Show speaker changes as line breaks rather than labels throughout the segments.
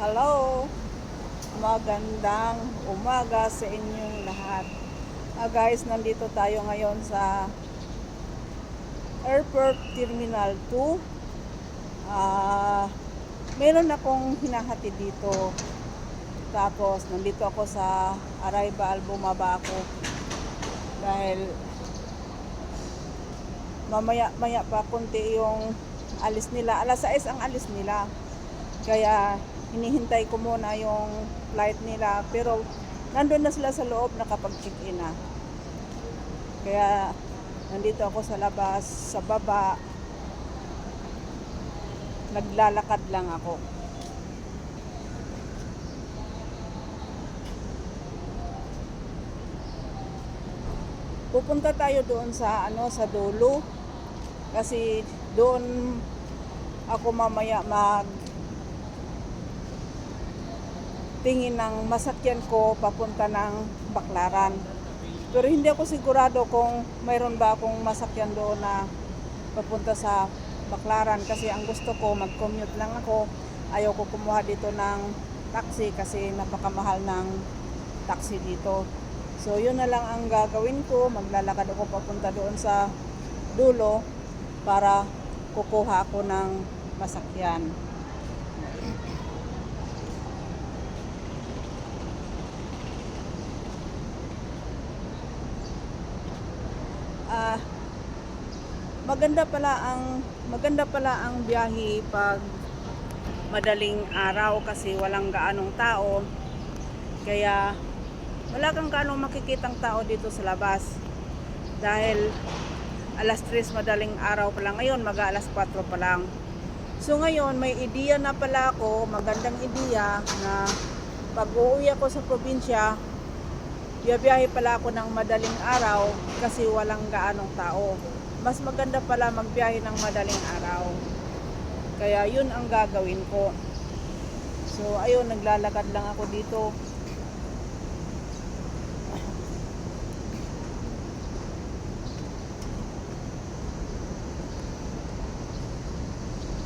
Hello, magandang umaga sa inyong lahat. Guys, nandito tayo ngayon sa Airport Terminal 2. Meron akong hinahati dito. Tapos, nandito ako sa arrival, bumaba ako. Dahil mamaya pa konti yung alis nila. Alas 6 ang alis nila. Kaya hinihintay ko muna yung flight nila, pero nandun na sila sa loob, nakapag-check-in na. Kaya nandito ako sa labas, sa baba, naglalakad lang ako. Pupunta tayo doon sa sa dulo, kasi doon ako mamaya tingin ng masakyan ko papunta ng Baclaran. Pero hindi ako sigurado kung mayroon ba akong masakyan doon na papunta sa Baclaran, kasi ang gusto ko mag-commute lang ako. Ayaw ko kumuha dito ng taxi kasi napakamahal ng taxi dito. So yun na lang ang gagawin ko, maglalakad ako papunta doon sa dulo para kukuha ako ng masakyan. Maganda pala ang biyahe pag madaling araw kasi walang gaanong tao. Kaya wala kang gaanong makikitang tao dito sa labas. Dahil alas 3 madaling araw pa lang. Ngayon mag-alas 4 pa lang. So ngayon may ideya na pala ako, magandang ideya na pag uuwi ako sa probinsya, biyahe pala ako ng madaling araw kasi walang gaanong tao. Mas maganda pala magbiyahe ng madaling araw. Kaya yun ang gagawin ko. So ayun, naglalakad lang ako dito.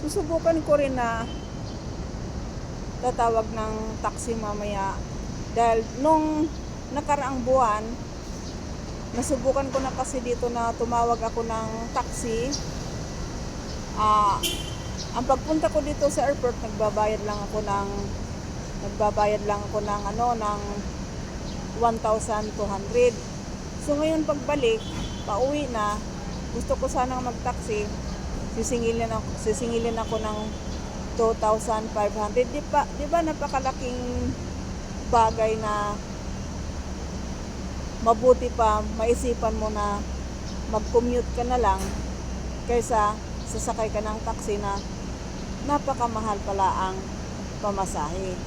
Susubukan ko rin na tatawag ng taxi mamaya. Dahil nung nakaraang buwan, nasubukan ko na kasi dito na tumawag ako ng taxi. Ang pagpunta ko dito sa airport, nagbabayad lang ako ng ng 1,200. So ngayon pagbalik, pauwi na, gusto ko sanang mag-taxi, sisingilin ako ng 2,500. Di ba napakalaking bagay na mabuti pa maisipan mo na mag-commute ka na lang kaysa sasakay ka ng taxi na napakamahal pala ang pamasahe.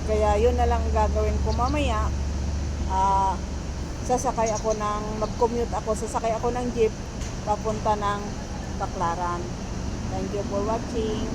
Kaya yun na lang gagawin ko mamaya. Sasakay ako ng jeep papunta ng Baclaran. Thank you for watching.